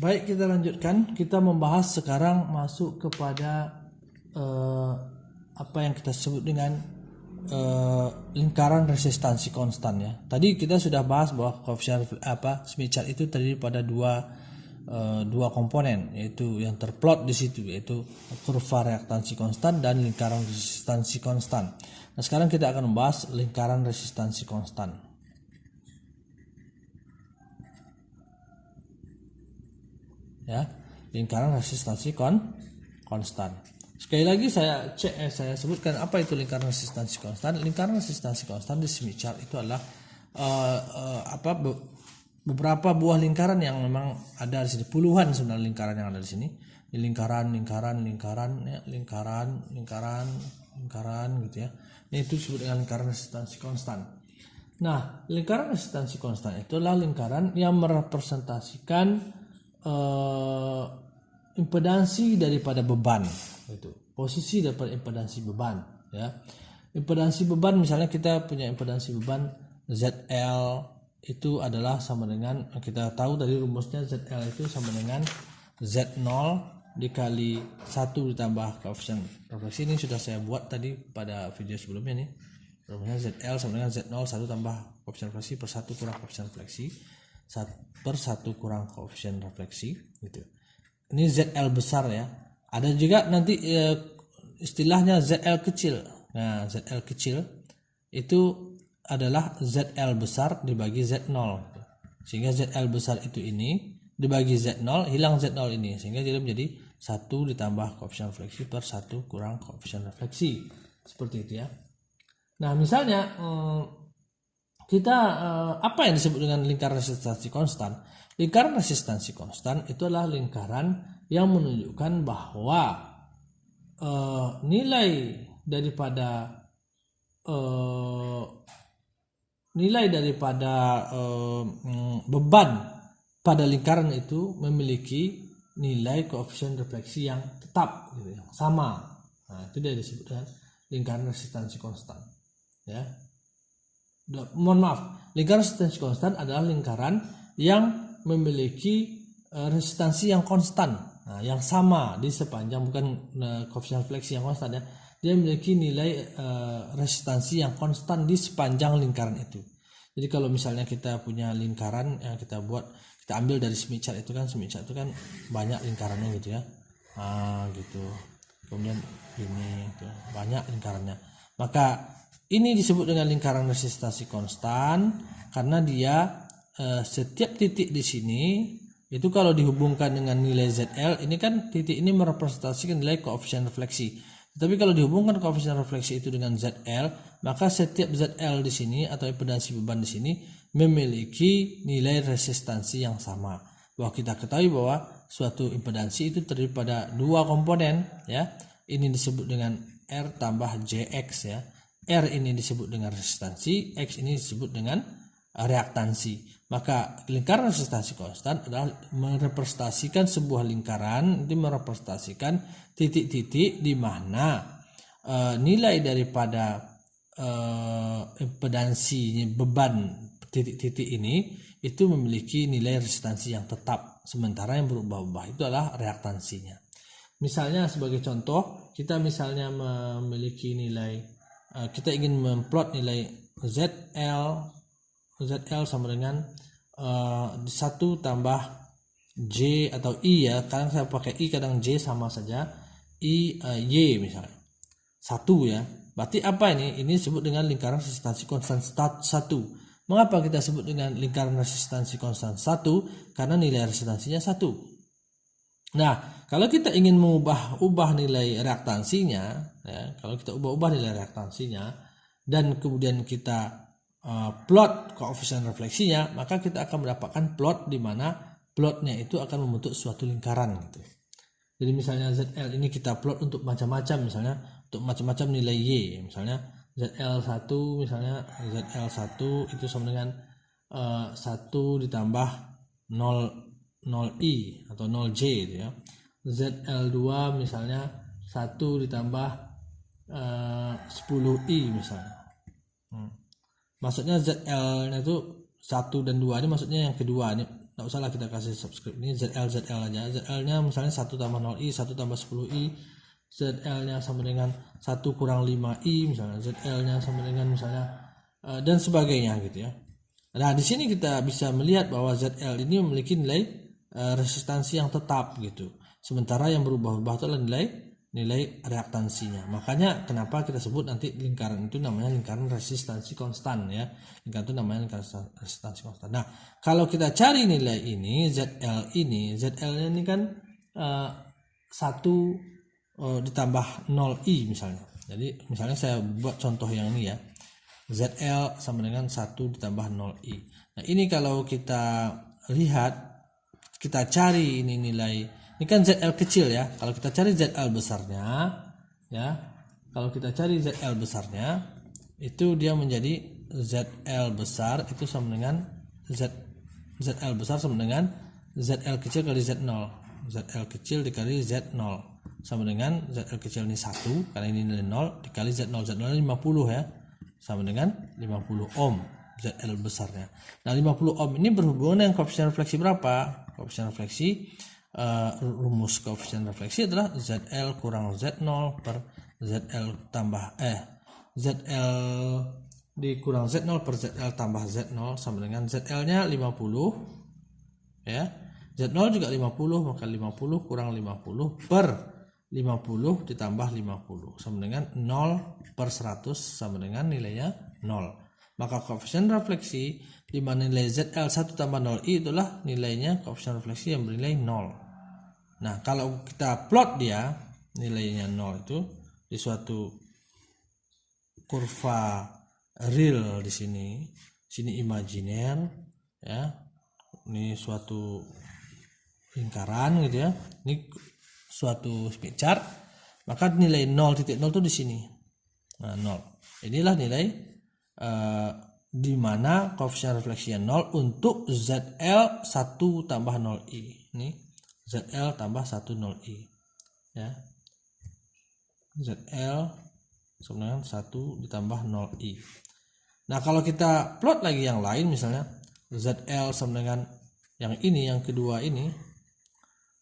Baik, kita lanjutkan. Kita membahas sekarang masuk kepada apa yang kita sebut dengan lingkaran resistansi konstan ya. Tadi kita sudah bahas bahwa koefisien Smith chart itu terdiri pada dua komponen, yaitu yang terplot di situ, yaitu kurva reaktansi konstan dan lingkaran resistansi konstan. Nah, sekarang kita akan membahas lingkaran resistansi konstan. Ya, lingkaran resistansi konstan. Sekali lagi saya sebutkan apa itu lingkaran resistansi konstan. Lingkaran resistansi konstan di Smith chart itu adalah beberapa buah lingkaran yang memang ada di sini, puluhan sebenarnya lingkaran yang ada di sini. Lingkaran gitu ya. Itu disebut dengan lingkaran resistansi konstan. Nah, lingkaran resistansi konstan itulah lingkaran yang merepresentasikan impedansi daripada beban, itu posisi daripada impedansi beban ya. Impedansi beban, misalnya kita punya impedansi beban ZL itu adalah sama dengan, kita tahu dari rumusnya, ZL itu sama dengan Z0 dikali 1 ditambah koefisien refleksi. Ini sudah saya buat tadi pada video sebelumnya nih. Rumusnya ZL sama dengan Z0 1 tambah koefisien refleksi per 1 kurang koefisien refleksi per 1 kurang koefisien refleksi gitu. Ini ZL besar ya. Ada juga nanti istilahnya ZL kecil. Nah, ZL kecil itu adalah ZL besar dibagi Z0. Sehingga ZL besar itu ini dibagi Z0, hilang Z0 ini, sehingga jadi menjadi 1 ditambah koefisien refleksi per 1 kurang koefisien refleksi. Seperti itu ya. Nah, misalnya kita apa yang disebut dengan lingkaran resistansi konstan? Lingkaran resistansi konstan itu adalah lingkaran yang menunjukkan bahwa nilai daripada beban pada lingkaran itu memiliki nilai koefisien refleksi yang tetap, gitu, yang sama. Nah, itu dia disebut dengan lingkaran resistansi konstan ya. Mohon maaf, lingkaran resistansi konstan adalah lingkaran yang memiliki resistansi yang konstan, yang sama di sepanjang, bukan koefisien refleksi yang konstan ya. Dia memiliki nilai resistansi yang konstan di sepanjang lingkaran itu. Jadi kalau misalnya kita punya lingkaran yang kita buat, kita ambil dari Smith chart itu kan, Smith chart itu kan banyak lingkarannya gitu ya. Gitu. Kemudian ini gitu, banyak lingkarannya. Maka ini disebut dengan lingkaran resistansi konstan karena dia setiap titik di sini itu kalau dihubungkan dengan nilai ZL, ini kan titik ini merepresentasikan nilai koefisien refleksi. Tapi kalau dihubungkan koefisien refleksi itu dengan ZL, maka setiap ZL di sini atau impedansi beban di sini memiliki nilai resistansi yang sama. Bahwa kita ketahui bahwa suatu impedansi itu terdiri pada dua komponen ya. Ini disebut dengan R tambah JX ya. R ini disebut dengan resistansi, X ini disebut dengan reaktansi. Maka lingkaran resistansi konstan adalah merepresentasikan sebuah lingkaran, itu merepresentasikan titik-titik di mana nilai daripada impedansi beban titik-titik ini itu memiliki nilai resistansi yang tetap, sementara yang berubah-ubah itu adalah reaktansinya. Misalnya sebagai contoh, kita misalnya memiliki nilai, kita ingin memplot nilai ZL sama dengan 1 tambah J atau I ya. Kadang saya pakai I, kadang J, sama saja. Y misalnya 1 ya. Berarti apa ini? Ini disebut dengan lingkaran resistansi konstan 1. Mengapa kita sebut dengan lingkaran resistansi konstan 1? Karena nilai resistansinya 1. Nah, kalau kita ingin mengubah nilai reaktansinya, ya, kalau kita ubah nilai reaktansinya dan kemudian kita plot koefisien refleksinya, maka kita akan mendapatkan plot di mana plotnya itu akan membentuk suatu lingkaran gitu. Jadi misalnya ZL ini kita plot untuk macam-macam, misalnya untuk macam-macam nilai Y, misalnya ZL1 misalnya ZL1 itu sama dengan 1 ditambah 0I atau 0J gitu ya. ZL2 misalnya 1 ditambah 10I misalnya. Maksudnya ZL nya itu 1 dan 2 ini maksudnya yang kedua, ini Nggak usahlah kita kasih subscript. Ini ZL aja. ZL-nya misalnya 1 tambah 0i, 1 tambah 10i. ZL-nya sama dengan 1 kurang 5i misalnya. ZL-nya sama dengan misalnya dan sebagainya gitu ya. Nah, di sini kita bisa melihat bahwa ZL ini memiliki nilai resistansi yang tetap gitu. Sementara yang berubah-ubah itu adalah nilai reaktansinya. Makanya kenapa kita sebut nanti lingkaran itu namanya lingkaran resistansi konstan ya. Lingkaran itu namanya lingkaran resistansi konstan. Nah, kalau kita cari nilai ini ZL ini kan 1 ditambah 0i misalnya. Jadi misalnya saya buat contoh yang ini ya. ZL sama dengan 1 ditambah 0i. Nah, ini kalau kita lihat, kita cari ini nilai. Ini kan ZL kecil ya. Kalau kita cari ZL besarnya ya. Kalau kita cari ZL besarnya itu dia menjadi ZL besar itu sama dengan ZL besar sama dengan ZL kecil kali Z0. ZL kecil dikali Z0 sama dengan ZL kecil ini 1 karena ini nilai 0 dikali Z0. Z0 50 ya. Sama dengan 50 ohm ZL besarnya. Nah, 50 ohm ini berhubungan dengan koefisien refleksi berapa? Koefisien refleksi rumus koefisien refleksi adalah ZL kurang Z0 per ZL tambah ZL dikurang Z0 per ZL tambah Z0 sama dengan ZL-nya 50 ya. Z0 juga 50, maka 50 kurang 50 per 50 ditambah 50 sama dengan 0 per 100 sama dengan nilainya 0. Maka koefisien refleksi di mana nilai ZL 1 tambah 0i itulah nilainya koefisien refleksi yang bernilai 0. Nah, kalau kita plot dia nilainya 0 itu di suatu kurva real di sini imajiner ya. Ini suatu lingkaran gitu ya. Ini suatu smith chart, maka nilai 0.0 itu di sini. Nah, 0. Inilah nilai di mana koefisien refleksinya 0 untuk ZL 1 tambah 0i. Ini ZL tambah 1 0i. Ya. ZL sama dengan 1 ditambah 0i. Nah, kalau kita plot lagi yang lain misalnya ZL sama dengan yang ini, yang kedua ini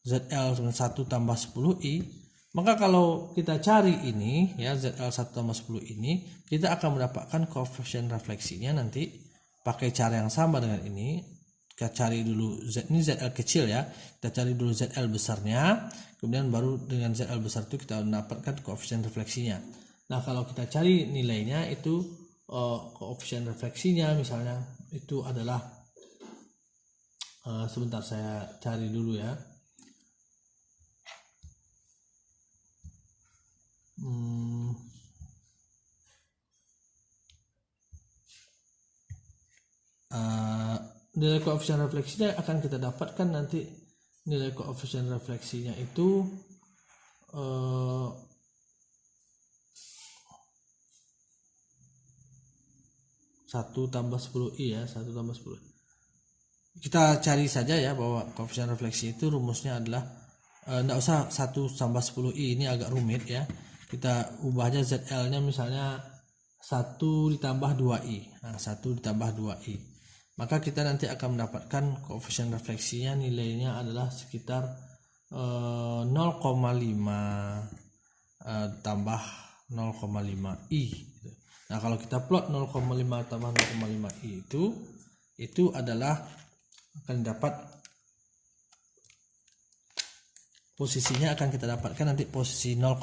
ZL sama 1 tambah 10i, maka kalau kita cari ini ya ZL 1 tambah 10 ini, kita akan mendapatkan koefisien refleksinya nanti pakai cara yang sama dengan ini. Kita cari dulu ini ZL kecil ya, kita cari dulu ZL besarnya, kemudian baru dengan ZL besar itu kita mendapatkan koefisien refleksinya. Nah, kalau kita cari nilainya itu koefisien refleksinya misalnya itu adalah sebentar saya cari dulu ya. Nilai koefisien refleksinya akan kita dapatkan nanti. Nilai koefisien refleksinya itu 1 tambah 10i ya, 1 tambah 10. Kita cari saja ya bahwa koefisien refleksi itu rumusnya adalah enggak usah 1 tambah 10i, ini agak rumit ya. Kita ubah aja ZL-nya misalnya 1 ditambah 2i. Nah, 1 ditambah 2i. Maka kita nanti akan mendapatkan koefisien refleksinya nilainya adalah sekitar 0,5 tambah 0,5i. Nah, kalau kita plot 0,5 tambah 0,5i itu adalah akan dapat posisinya akan kita dapatkan nanti posisi 0,5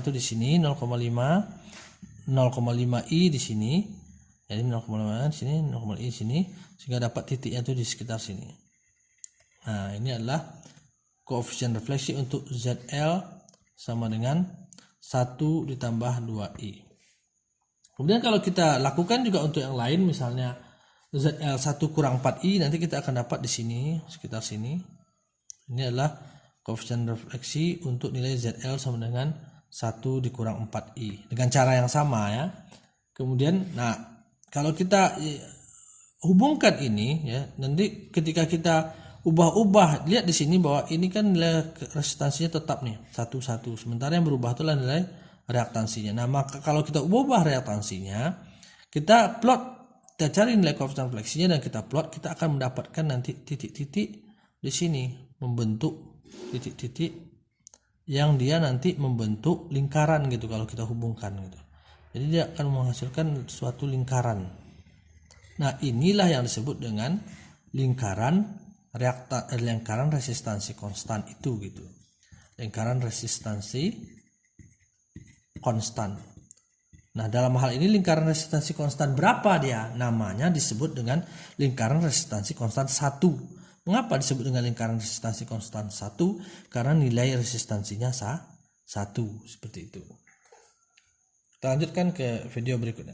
itu di sini, 0,5i di sini. Jadi 0,5 di sini, 0,5i di sini sehingga dapat titiknya itu di sekitar sini. Nah, ini adalah koefisien refleksi untuk ZL sama dengan 1 ditambah 2i. Kemudian kalau kita lakukan juga untuk yang lain misalnya ZL 1 kurang 4i, nanti kita akan dapat di sini sekitar sini. Ini adalah koefisien refleksi untuk nilai ZL sama dengan 1 dikurang 4i dengan cara yang sama ya. Kemudian nah, kalau kita hubungkan ini ya, nanti ketika kita ubah-ubah, lihat di sini bahwa ini kan nilai resistansinya tetap nih 1 1. Sementara yang berubah itulah nilai reaktansinya. Nah, maka kalau kita ubah reaktansinya, kita plot kita cari nilai koefisien refleksinya dan kita plot, kita akan mendapatkan nanti titik-titik di sini membentuk titik-titik yang dia nanti membentuk lingkaran gitu kalau kita hubungkan gitu. Jadi dia akan menghasilkan suatu lingkaran. Nah, inilah yang disebut dengan lingkaran resistansi konstan itu gitu. Lingkaran resistansi konstan. Nah, dalam hal ini lingkaran resistansi konstan berapa dia? Namanya disebut dengan lingkaran resistansi konstan 1. Mengapa disebut dengan lingkaran resistansi konstan 1? Karena nilai resistansinya 1, seperti itu. Kita lanjutkan ke video berikutnya.